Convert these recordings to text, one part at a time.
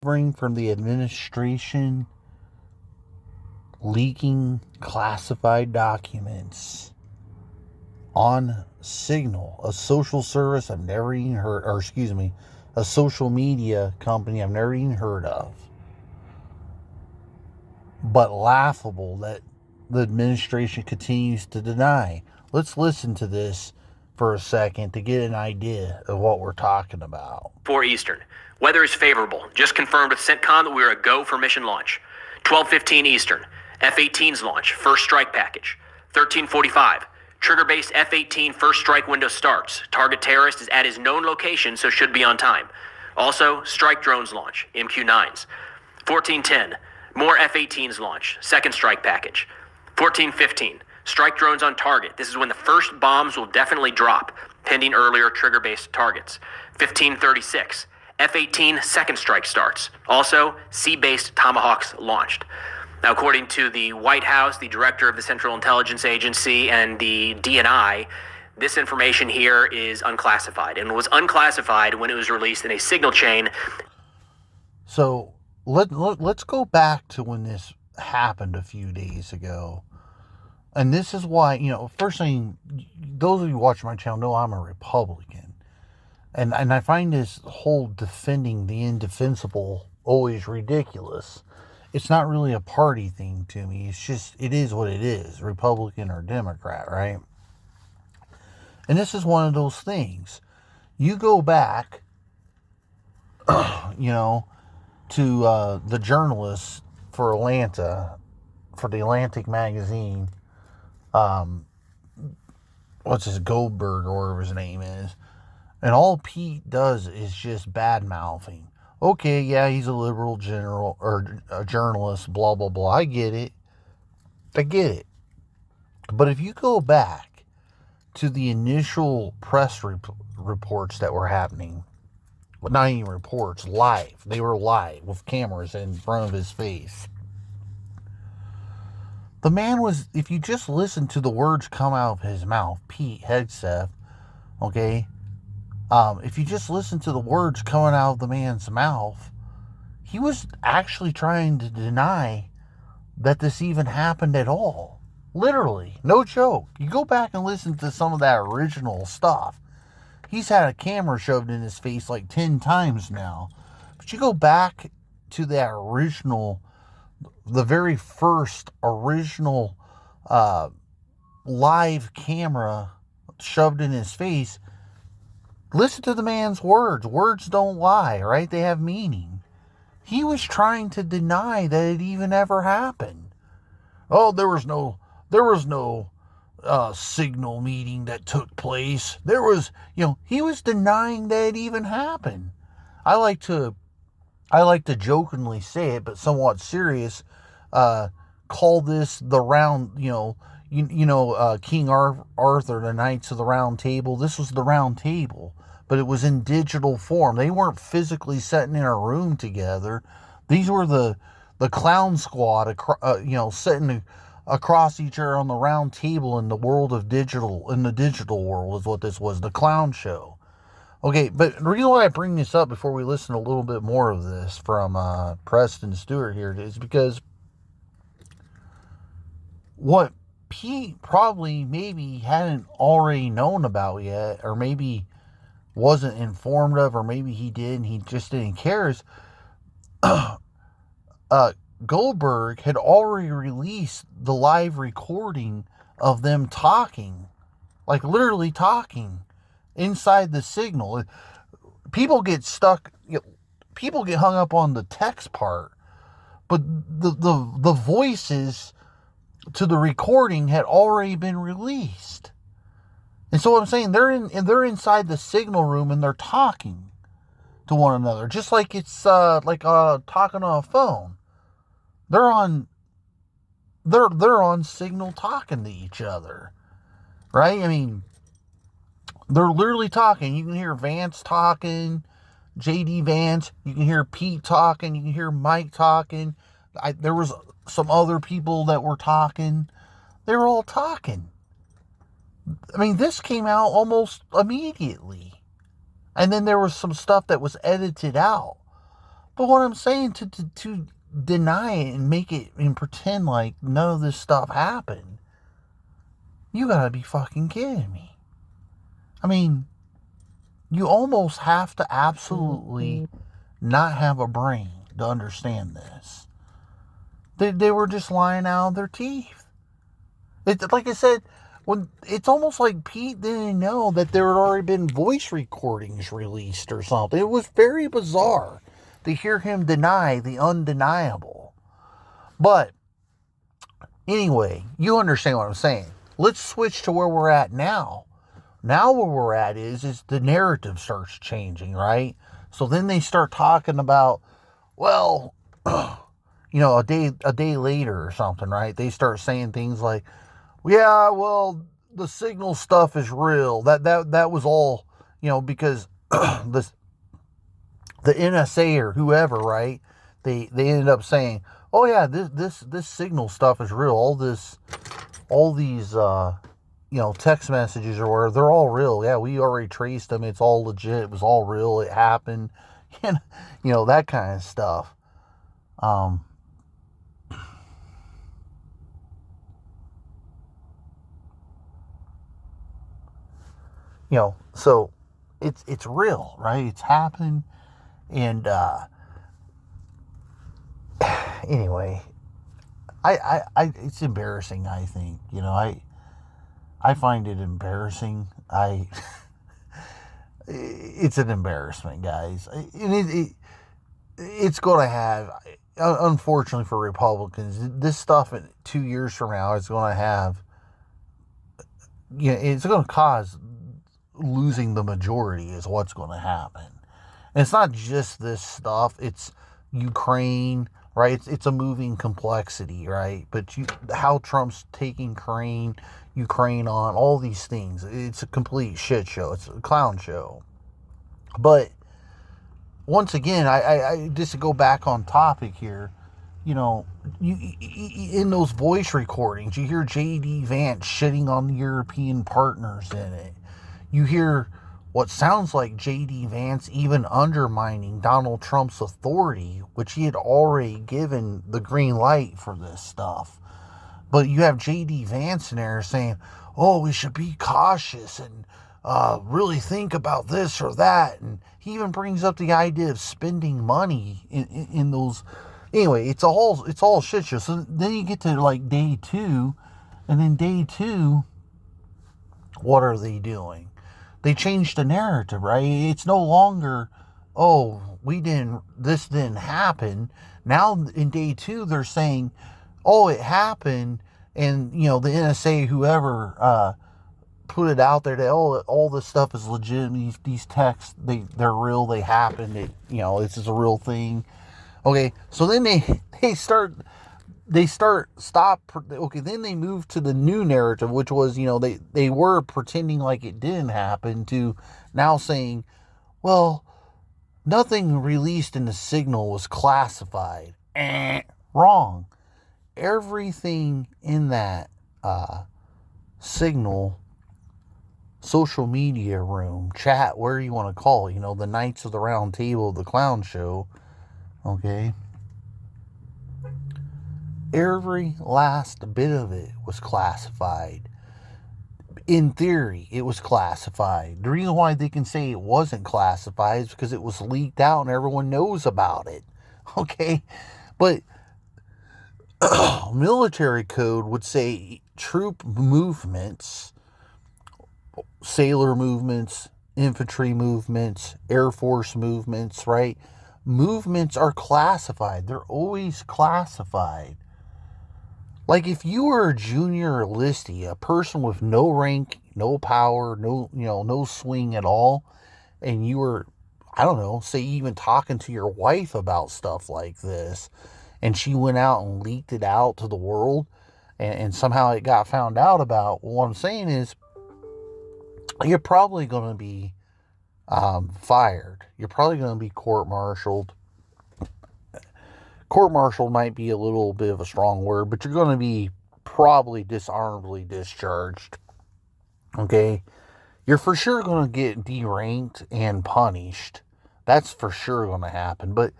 suffering from the administration leaking classified documents on Signal, a social service I've never even heard, or excuse me, a social media company I've never even heard of. But laughable that the administration continues to deny. Let's listen to this for a second to get an idea of what we're talking about. 4 Eastern. Weather is favorable. Just confirmed with CENTCOM that we are a go for mission launch. 12:15 Eastern. F-18's launch. First strike package. 13:45. Trigger-based F-18 first strike window starts. Target terrorist is at his known location, so should be on time. Also, strike drones launch. MQ-9s. 14:10. More F-18s launch. Second strike package. 14:15. Strike drones on target. This is when the first bombs will definitely drop, pending earlier trigger-based targets. 15:36. F-18 second strike starts. Also, sea-based Tomahawks launched. Now, according to the White House, the director of the Central Intelligence Agency, and the DNI, this information here is unclassified and was unclassified when it was released in a signal chain. So let's go back to when this happened a few days ago. And this is why, first thing, those of you watching my channel know I'm a Republican. And I find this whole defending the indefensible always ridiculous. It's not really a party thing to me. It's just, it is what it is, Republican or Democrat, right? And this is one of those things. You go back, to the journalists for Atlanta, for the Atlantic magazine, Goldberg or whatever his name is, and all Pete does is just bad mouthing. Okay, yeah, he's a liberal general or a journalist, blah blah blah. I get it. But if you go back to the initial press reports that were happening, well, not even reports, live. They were live with cameras in front of his face. The man was, if you just listen to the words come out of his mouth, Pete Hegseth, okay, if you just listen to the words coming out of the man's mouth, he was actually trying to deny that this even happened at all. Literally, no joke. You go back and listen to some of that original stuff. He's had a camera shoved in his face like 10 times now. But you go back to that original, the very first original live camera shoved in his face. Listen to the man's words. Words don't lie, right? They have meaning. He was trying to deny that it even ever happened. Oh, there was no signal meeting that took place. There was, he was denying that it even happened. I like to jokingly say it, but somewhat serious, call this the round, King Arthur, the Knights of the Round Table. This was the Round Table, but it was in digital form. They weren't physically sitting in a room together. These were the clown squad, sitting across each other on the round table in the world of digital, in the digital world is what this was, the clown show. Okay, but the reason why I bring this up before we listen to a little bit more of this from Preston Stewart here is because what Pete probably maybe hadn't already known about yet, or maybe wasn't informed of, or maybe he did and he just didn't care, is Goldberg had already released the live recording of them talking, like literally talking inside the signal. People get stuck, people get hung up on the text part, but the voices to the recording had already been released. And so what I'm saying, they're inside the signal room and they're talking to one another, just like it's talking on a phone. They're on signal talking to each other, right? I mean, they're literally talking. You can hear Vance talking, J.D. Vance. You can hear Pete talking. You can hear Mike talking. There was some other people that were talking. They were all talking. I mean, this came out almost immediately. And then there was some stuff that was edited out. But what I'm saying, to deny it and make it and pretend like none of this stuff happened, you gotta be fucking kidding me. I mean, you almost have to absolutely not have a brain to understand this. They were just lying out of their teeth. It's like I said, when it's almost like Pete didn't know that there had already been voice recordings released or something. It was very bizarre to hear him deny the undeniable. But anyway, you understand what I'm saying. Let's switch to where we're at now. Now where we're at is the narrative starts changing, right? So then they start talking about, well, a day later or something, right? They start saying things like, yeah, well, the signal stuff is real. That was all, because the NSA or whoever, right? They ended up saying, oh yeah, this signal stuff is real. All these text messages or whatever, they're all real. Yeah, we already traced them. It's all legit. It was all real. It happened. That kind of stuff. So it's real, right? It's happened. And anyway, I it's embarrassing, I think. I find it embarrassing. It's an embarrassment, guys. And it's going to have, unfortunately for Republicans, this stuff in 2 years from now is going to have, it's going to cause losing the majority is what's going to happen. And it's not just this stuff. It's Ukraine, right? It's a moving complexity, right? But how Trump's taking Ukraine on, all these things. It's a complete shit show. It's a clown show. But once again, I just to go back on topic here, in those voice recordings, you hear J.D. Vance shitting on the European partners in it. You hear what sounds like J.D. Vance even undermining Donald Trump's authority, which he had already given the green light for this stuff. But you have J.D. Vance in there saying, oh, we should be cautious and really think about this or that. And he even brings up the idea of spending money in those. Anyway, it's all shit show. So then you get to like day 2, and then day 2, what are they doing? They changed the narrative, right? It's no longer, oh, this didn't happen. Now in day 2, they're saying, oh, it happened, and the NSA, whoever put it out there that all this stuff is legit. These texts, they're real. They happened. This is a real thing. Okay, so then then they moved to the new narrative, which was, they were pretending like it didn't happen, to now saying, well, nothing released in the signal was classified. Wrong. Everything in that signal, social media room, chat, whatever you want to call it, the Knights of the Round Table, the clown show, okay? Every last bit of it was classified. In theory, it was classified. The reason why they can say it wasn't classified is because it was leaked out and everyone knows about it. Okay? But military code would say troop movements, sailor movements, infantry movements, Air Force movements, right? Movements are classified. They're always classified. Like if you were a junior enlistee, a person with no rank, no power, no swing at all, and you were, I don't know, say even talking to your wife about stuff like this, and she went out and leaked it out to the world, and somehow it got found out about, well, what I'm saying is, you're probably going to be fired. You're probably going to be court-martialed. Court-martialed might be a little bit of a strong word, but you're going to be probably dishonorably discharged. Okay? You're for sure going to get deranked and punished. That's for sure going to happen. But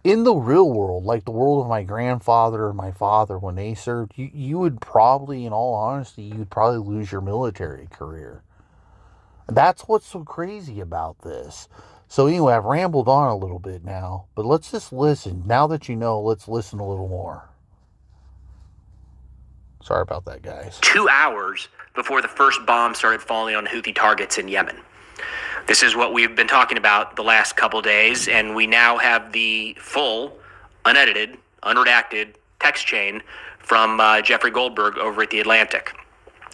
in the real world, like the world of my grandfather or my father when they served, you would probably, in all honesty, you'd probably lose your military career. That's what's so crazy about this. So anyway, I've rambled on a little bit now, but let's just listen. Now that you know, let's listen a little more. Sorry about that, guys. 2 hours before the first bomb started falling on Houthi targets in Yemen. This is what we've been talking about the last couple days, and we now have the full, unedited, unredacted text chain from Jeffrey Goldberg over at The Atlantic.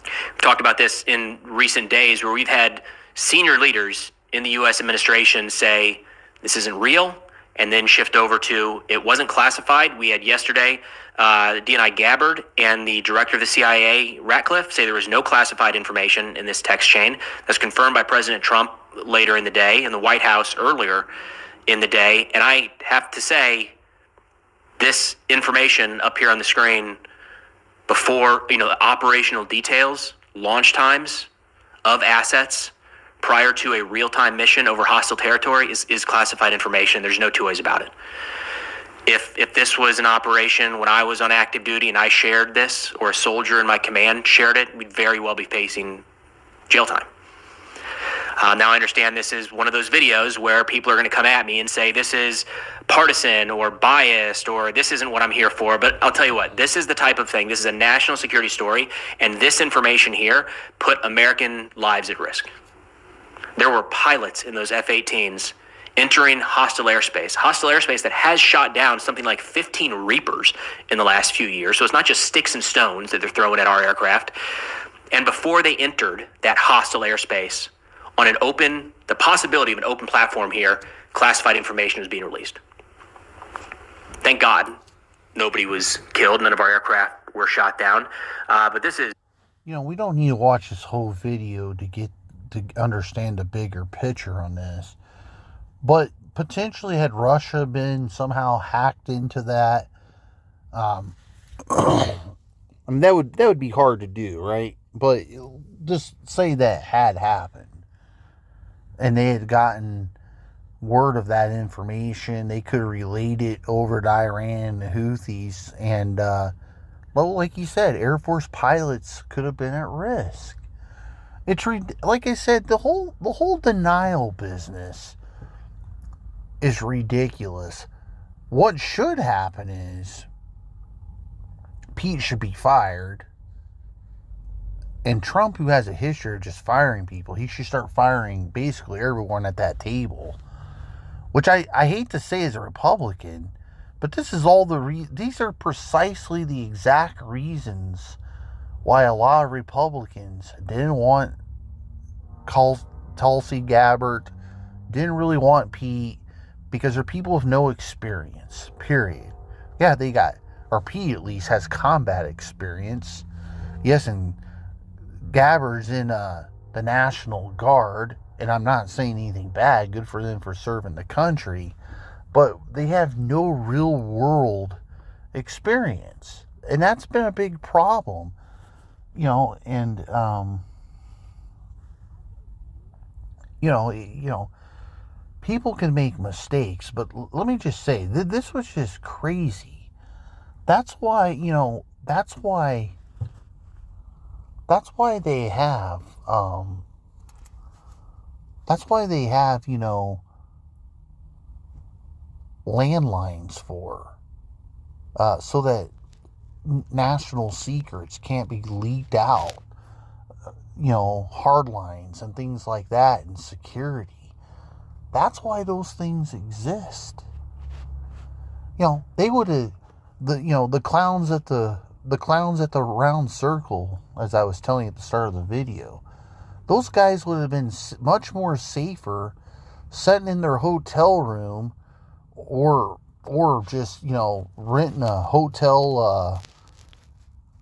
We've talked about this in recent days where we've had senior leaders in the U.S. administration say this isn't real, and then shift over to it wasn't classified. We had yesterday DNI Gabbard and the director of the CIA, Ratcliffe, say there was no classified information in this text chain. That's confirmed by President Trump later in the day, and the White House earlier in the day. And I have to say, this information up here on the screen before, the operational details, launch times of assets prior to a real-time mission over hostile territory is classified information. There's no two ways about it. If this was an operation when I was on active duty and I shared this, or a soldier in my command shared it, we'd very well be facing jail time. Now I understand this is one of those videos where people are going to come at me and say this is partisan or biased or this isn't what I'm here for. But I'll tell you what, this is the type of thing. This is a national security story, and this information here put American lives at risk. There were pilots in those F-18s entering hostile airspace that has shot down something like 15 Reapers in the last few years. So it's not just sticks and stones that they're throwing at our aircraft. And before they entered that hostile airspace, on the possibility of an open platform here, classified information was being released. Thank God nobody was killed. None of our aircraft were shot down. But this is... We don't need to watch this whole video to understand the bigger picture on this. But potentially, had Russia been somehow hacked into that, I mean, that would be hard to do, right? But just say that had happened, and they had gotten word of that information, they could relate it over to Iran and the Houthis, and well, like you said, Air Force pilots could have been at risk. It's like I said, the whole denial business is ridiculous. What should happen is Pete should be fired, and Trump, who has a history of just firing people, he should start firing basically everyone at that table, which I hate to say as a Republican, but this is all these are precisely the exact reasons why a lot of Republicans didn't want Tulsi Gabbard, didn't really want Pete, because they're people with no experience, period. Yeah, Pete at least has combat experience. Yes, and Gabbard's in the National Guard, and I'm not saying anything bad, good for them for serving the country, but they have no real world experience. And that's been a big problem, and, people can make mistakes, but let me just say, this was just crazy. That's why they have, landlines for, so that national secrets can't be leaked out, hard lines and things like that, and security. That's why those things exist. They would have, the clowns at the round circle, as I was telling you at the start of the video, those guys would have been much more safer sitting in their hotel room or just, renting a hotel,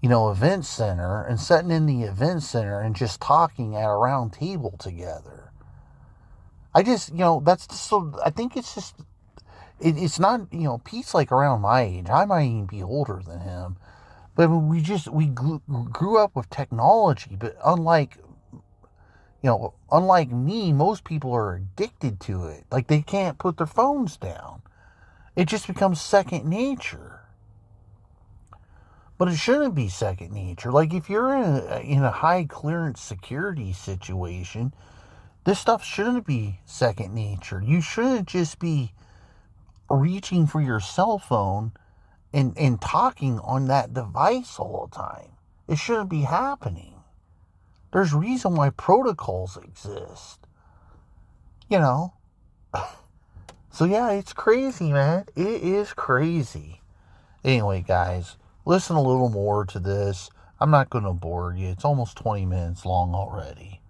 event center and sitting in the event center and just talking at a round table together. I just, that's so, I think it's just, it's not, Pete's like around my age. I might even be older than him. But we grew up with technology, but unlike me, most people are addicted to it. Like, they can't put their phones down. it just becomes second nature. But it shouldn't be second nature. Like if you're in a high clearance security situation, this stuff shouldn't be second nature. You shouldn't just be reaching for your cell phone and talking on that device all the time. It shouldn't be happening. There's reason why protocols exist. So yeah, it's crazy, man. It is crazy. Anyway, guys, listen a little more to this. I'm not going to bore you. It's almost 20 minutes long already.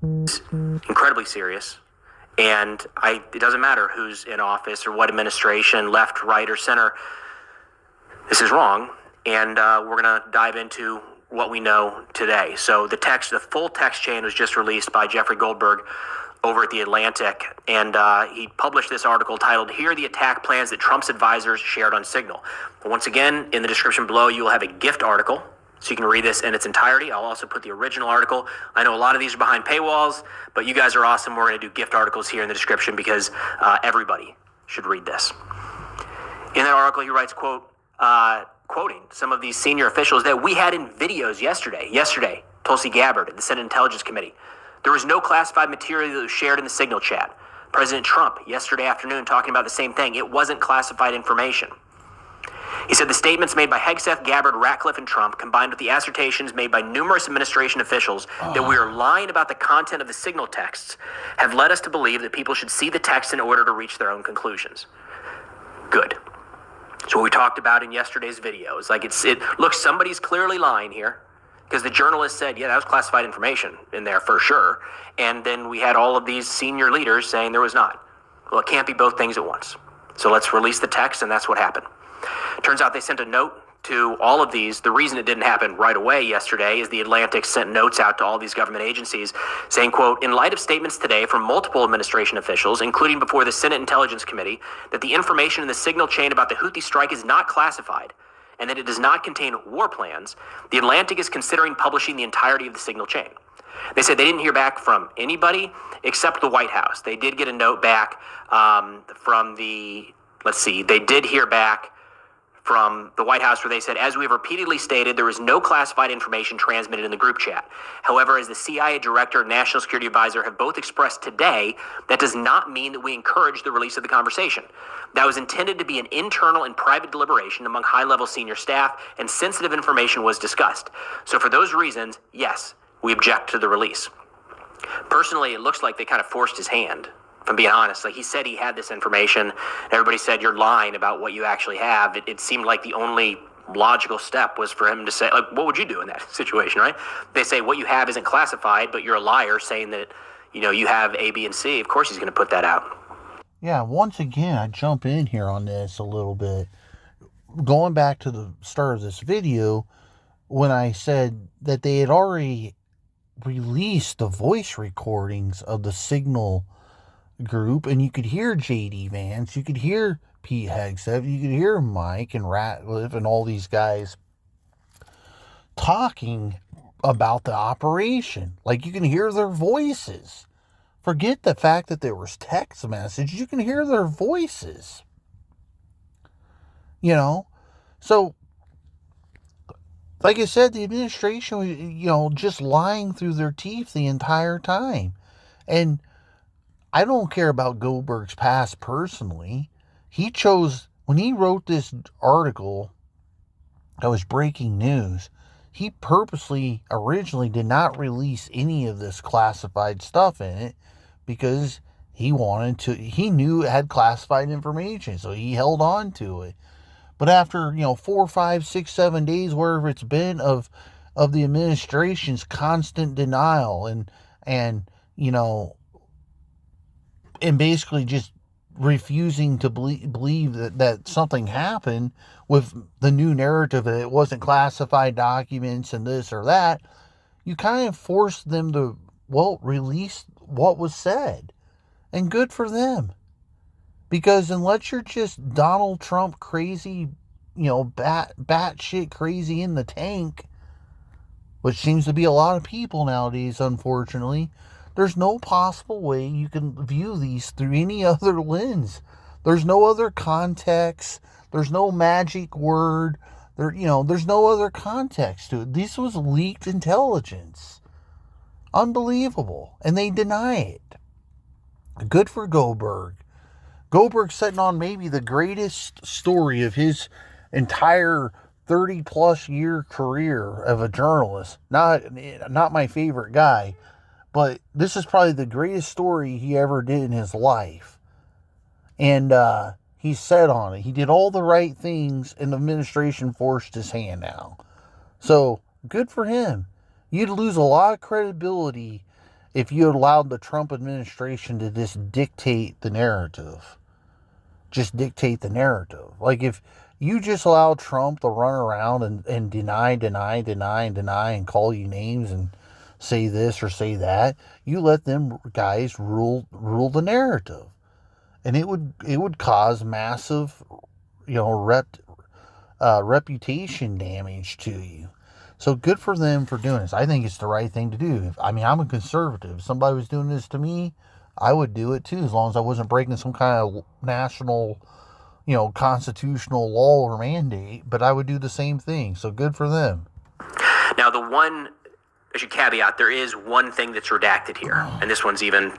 Incredibly serious. And it doesn't matter who's in office or what administration, left, right, or center. This is wrong. And we're going to dive into what we know today. So the full text chain was just released by Jeffrey Goldberg over at The Atlantic. And he published this article titled, "Here are the attack plans that Trump's advisors shared on Signal." Once again, in the description below, you will have a gift article, so you can read this in its entirety. I'll also put the original article. I know a lot of these are behind paywalls, but you guys are awesome. We're going to do gift articles here in the description because everybody should read this. In that article, he writes, quote, quoting some of these senior officials that we had in videos yesterday, Tulsi Gabbard at the Senate Intelligence Committee. There was no classified material that was shared in the Signal chat. President Trump, yesterday afternoon, talking about the same thing. It wasn't classified information. He said the statements made by Hegseth, Gabbard, Ratcliffe, and Trump, combined with the assertions made by numerous administration officials that we are lying about the content of the Signal texts, have led us to believe that people should see the text in order to reach their own conclusions. Good. So what we talked about in yesterday's video is look, somebody's clearly lying here, because the journalist said, yeah, that was classified information in there for sure. And then we had all of these senior leaders saying there was not. Well, it can't be both things at once. So let's release the text, and that's what happened. Turns out they sent a note to all of these. The reason it didn't happen right away yesterday is The Atlantic sent notes out to all these government agencies saying, quote, "In light of statements today from multiple administration officials, including before the Senate Intelligence Committee, that the information in the Signal chain about the Houthi strike is not classified and that it does not contain war plans, The Atlantic is considering publishing the entirety of the Signal chain." They said they didn't hear back from anybody except the White House. They did get a note back they did hear back from the White House where they said, "As we have repeatedly stated, there is no classified information transmitted in the group chat. However, as the CIA Director and National Security Advisor have both expressed today, that does not mean that we encourage the release of the conversation. That was intended to be an internal and private deliberation among high-level senior staff, and sensitive information was discussed. So for those reasons, yes, we object to the release." Personally, it looks like they kind of forced his hand, if I'm being honest. Like, he said he had this information, and everybody said, "You're lying about what you actually have." It seemed like the only logical step was for him to say, like, what would you do in that situation, right? They say what you have isn't classified, but you're a liar saying that, you have A, B, and C. Of course he's going to put that out. Yeah, once again, I jump in here on this a little bit. Going back to the start of this video, when I said that they had already released the voice recordings of the Signal group, and you could hear J.D. Vance, you could hear Pete Hegseth, you could hear Mike and Ratcliffe and all these guys talking about the operation. Like, you can hear their voices. Forget the fact that there was text message. You can hear their voices. So, like I said, the administration was, just lying through their teeth the entire time. And I don't care about Goldberg's past personally. He chose, when he wrote this article that was breaking news, he purposely originally did not release any of this classified stuff in it because he knew it had classified information, so he held on to it. But after, 4, 5, 6, 7 days, wherever it's been, of the administration's constant denial and basically just refusing to believe that something happened with the new narrative that it wasn't classified documents and this or that, you kind of forced them to, release what was said. And good for them. Because unless you're just Donald Trump crazy, batshit crazy in the tank, which seems to be a lot of people nowadays, unfortunately, there's no possible way you can view these through any other lens. There's no other context. There's no magic word. There's no other context to it. This was leaked intelligence. Unbelievable. And they deny it. Good for Goldberg. Goldberg's sitting on maybe the greatest story of his entire 30 plus year career of a journalist. Not my favorite guy, but this is probably the greatest story he ever did in his life. And he's set on it. He did all the right things, and the administration forced his hand now. So good for him. You'd lose a lot of credibility if you allowed the Trump administration to just dictate the narrative. Just dictate the narrative. Like if you just allow Trump to run around and deny, and call you names and say this or say that, you let them guys rule the narrative. And it would cause massive, reputation damage to you. So good for them for doing this. I think it's the right thing to do. I'm a conservative. If somebody was doing this to me, I would do it too, as long as I wasn't breaking some kind of national, constitutional law or mandate. But I would do the same thing. So good for them. Now, I should caveat, there is one thing that's redacted here, and this one's even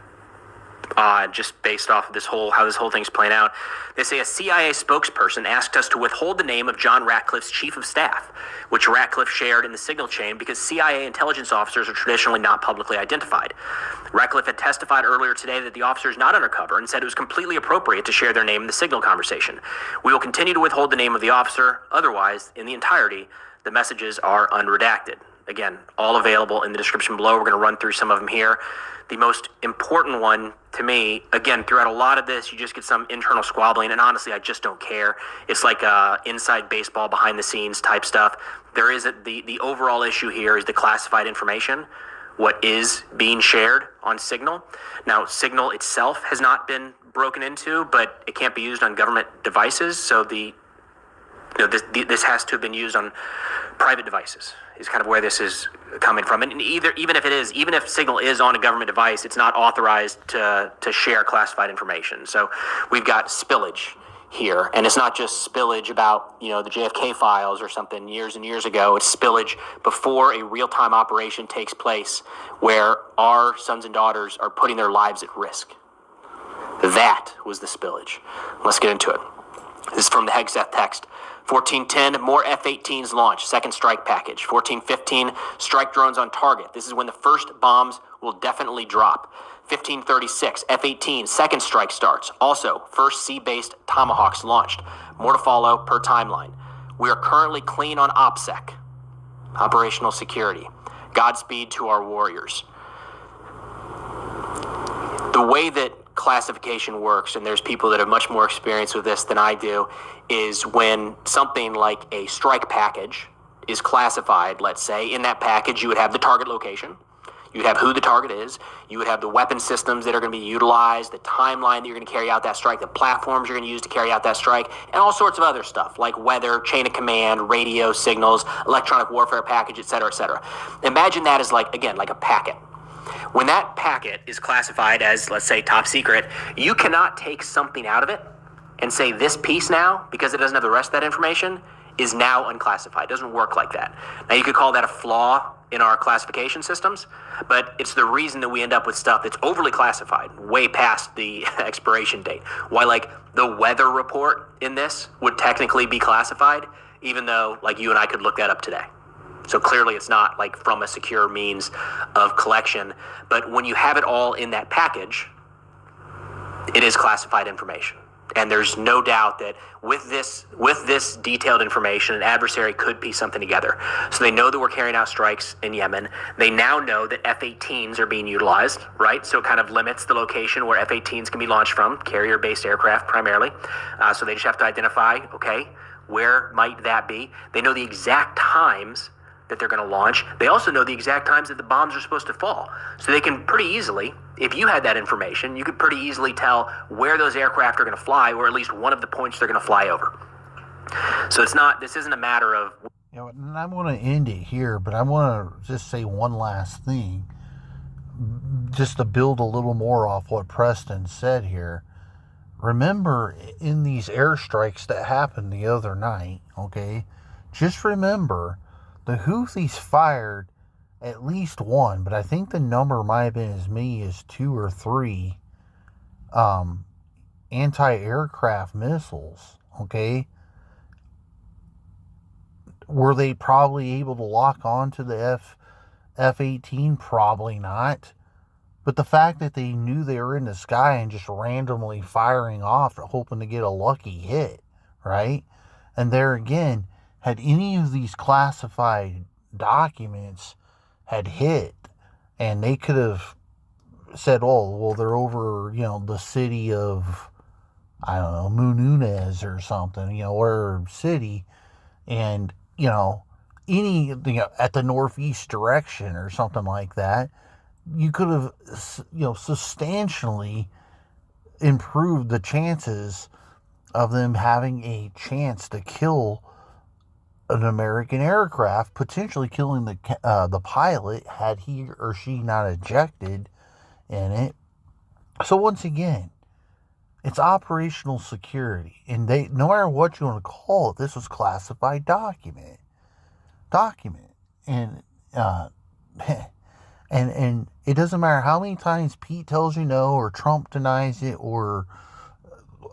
just based off of how this whole thing's playing out. They say a CIA spokesperson asked us to withhold the name of John Ratcliffe's chief of staff, which Ratcliffe shared in the signal chain because CIA intelligence officers are traditionally not publicly identified. Ratcliffe had testified earlier today that the officer is not undercover and said it was completely appropriate to share their name in the signal conversation. We will continue to withhold the name of the officer. Otherwise, in the entirety, the messages are unredacted. Again, all available in the description below. We're going to run through some of them here. The most important one to me, again, throughout a lot of this, you just get some internal squabbling, and honestly, I just don't care. It's like inside baseball, behind the scenes type stuff. There is the overall issue here is the classified information, what is being shared on Signal. Now, Signal itself has not been broken into, but it can't be used on government devices, so this has to have been used on private devices is kind of where this is coming from. And even if Signal is on a government device, it's not authorized to share classified information. So we've got spillage here, and it's not just spillage about, the JFK files or something years and years ago. It's spillage before a real-time operation takes place where our sons and daughters are putting their lives at risk. That was the spillage. Let's get into it. This is from the Hegseth text. 1410, more F-18s launched, second strike package. 1415, strike drones on target. This is when the first bombs will definitely drop. 1536, F-18, second strike starts. Also, first sea-based Tomahawks launched. More to follow per timeline. We are currently clean on OPSEC, operational security. Godspeed to our warriors. The way that classification works, and there's people that have much more experience with this than I do, is when something like a strike package is classified, let's say, in that package you would have the target location, you'd have who the target is, you would have the weapon systems that are going to be utilized, the timeline that you're going to carry out that strike, the platforms you're going to use to carry out that strike, and all sorts of other stuff like weather, chain of command, radio signals, electronic warfare package, etc., etc. Imagine that as like a packet. When that packet is classified as, let's say, top secret, you cannot take something out of it and say this piece now, because it doesn't have the rest of that information, is now unclassified. It doesn't work like that. Now, you could call that a flaw in our classification systems, but it's the reason that we end up with stuff that's overly classified, way past the expiration date. Why, like, the weather report in this would technically be classified, even though, like, you and I could look that up today. So clearly it's not like from a secure means of collection. But when you have it all in that package, it is classified information. And there's no doubt that with this detailed information, an adversary could piece something together. So they know that we're carrying out strikes in Yemen. They now know that F-18s are being utilized, right? So it kind of limits the location where F-18s can be launched from, carrier-based aircraft primarily. So they just have to identify, okay, where might that be? They know the exact times that they're going to launch. They also know the exact times that the bombs are supposed to fall. So they can pretty easily, if you had that information, you could pretty easily tell where those aircraft are going to fly, or at least one of the points they're going to fly over. So this isn't a matter of... and I'm going to end it here, but I want to just say one last thing, just to build a little more off what Preston said here. remember in these airstrikes that happened the other night, okay, just remember the Houthis fired at least one, but I think the number might have been as many as 2 or 3 anti-aircraft missiles, okay? Were they probably able to lock on to the F-18? Probably not. But the fact that they knew they were in the sky and just randomly firing off, hoping to get a lucky hit, right? And there again, had any of these classified documents had hit, and they could have said, oh, well, they're over, the city of, I don't know, Mununez or something, or city, and, any, at the northeast direction or something like that, you could have, substantially improved the chances of them having a chance to kill an American aircraft, potentially killing the pilot had he or she not ejected in it. So once again, it's operational security, and they, no matter what you want to call it, this was classified document, and and it doesn't matter how many times Pete tells you no, or Trump denies it, or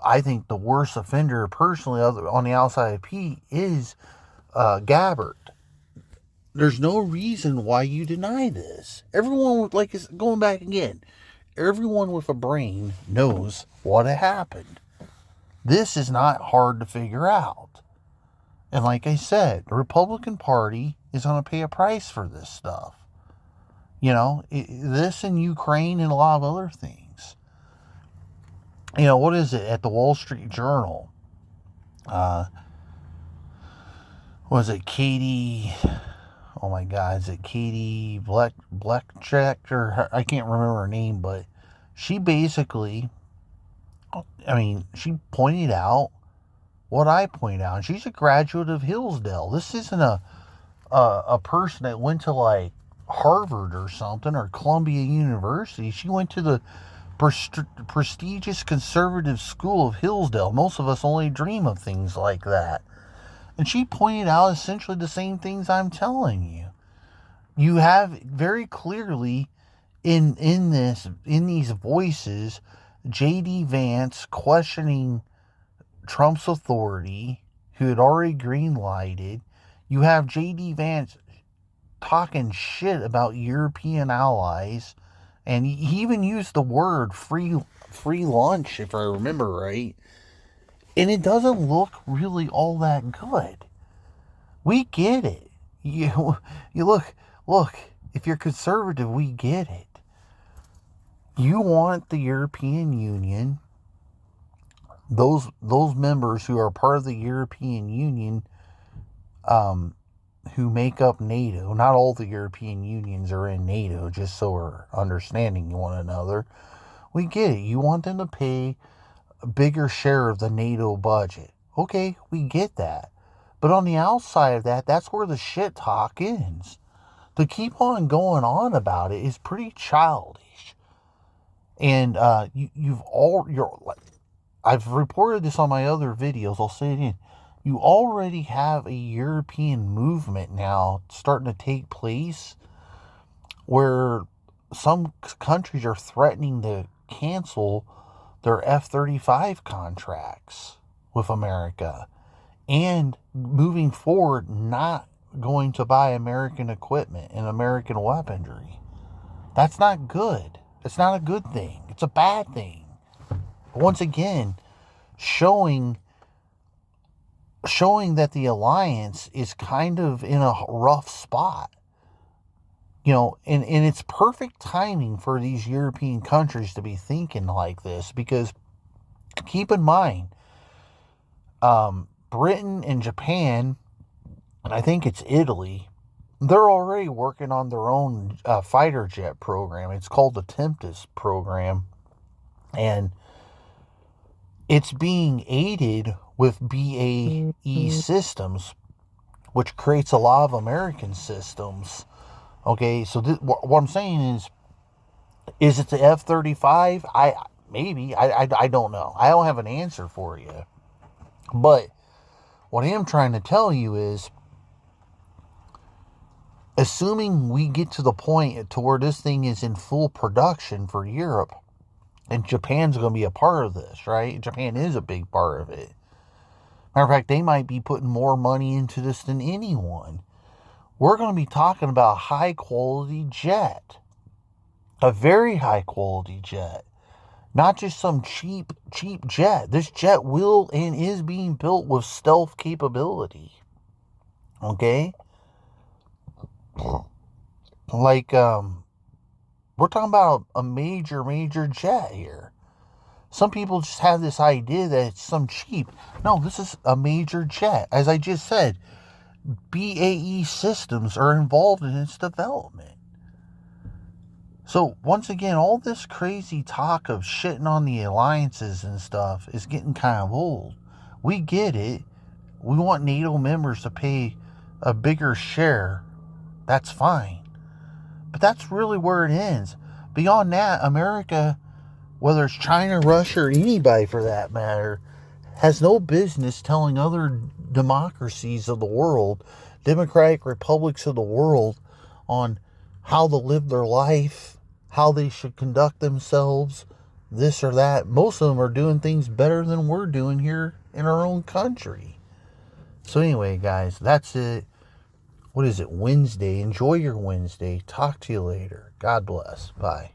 I think the worst offender personally on the outside of Pete is Gabbard. There's no reason why you deny this. Everyone, going back again, everyone with a brain knows what happened. This is not hard to figure out. And like I said, the Republican Party is going to pay a price for this stuff. This in Ukraine and a lot of other things. What is it? At the Wall Street Journal, was it Katie? Oh my God, is it Katie Blackjack? Or I can't remember her name, but she basically, she pointed out what I pointed out. And she's a graduate of Hillsdale. This isn't a person that went to Harvard or something, or Columbia University. She went to the prestigious conservative school of Hillsdale. Most of us only dream of things like that. And she pointed out essentially the same things I'm telling you. You have very clearly in these voices, J.D. Vance questioning Trump's authority, who had already green-lighted. You have J.D. Vance talking shit about European allies, and he even used the word free lunch, if I remember right. And it doesn't look really all that good. We get it. You look, if you're conservative, we get it. You want the European Union, those members who are part of the European Union, who make up NATO. Not all the European Unions are in NATO, just so we're understanding one another. We get it. You want them to pay a bigger share of the NATO budget. Okay, we get that. But on the outside of that, that's where the shit talk ends. To keep on going on about it is pretty childish. And I've reported this on my other videos. I'll say it again. You already have a European movement now starting to take place where some countries are threatening to cancel their F-35 contracts with America, and moving forward not going to buy American equipment and American weaponry. That's not good. It's not a good thing. It's a bad thing. Once again, showing that the alliance is kind of in a rough spot. And it's perfect timing for these European countries to be thinking like this, because keep in mind, Britain and Japan, and I think it's Italy, they're already working on their own fighter jet program. It's called the Tempest program, and it's being aided with BAE Systems, which creates a lot of American systems. Okay, so what I'm saying is it the F-35? Maybe. I don't know. I don't have an answer for you. But what I am trying to tell you is, assuming we get to the point to where this thing is in full production for Europe, and Japan's going to be a part of this, right? Japan is a big part of it. Matter of fact, they might be putting more money into this than anyone. We're going to be talking about a high quality jet. A very high quality jet. Not just some cheap jet. This jet will and is being built with stealth capability. Okay? Like, we're talking about a major jet here. Some people just have this idea that it's some cheap. No, this is a major jet. As I just said, BAE Systems are involved in its development. So, once again, all this crazy talk of shitting on the alliances and stuff is getting kind of old. We get it. We want NATO members to pay a bigger share. That's fine. But that's really where it ends. Beyond that, America, whether it's China, Russia, or anybody for that matter, has no business telling other democracies of the world, democratic republics of the world, on how to live their life, how they should conduct themselves, this or that. Most of them are doing things better than we're doing here in our own country. So anyway, guys, that's it. What is it? Wednesday. Enjoy your Wednesday. Talk to you later. God bless. Bye.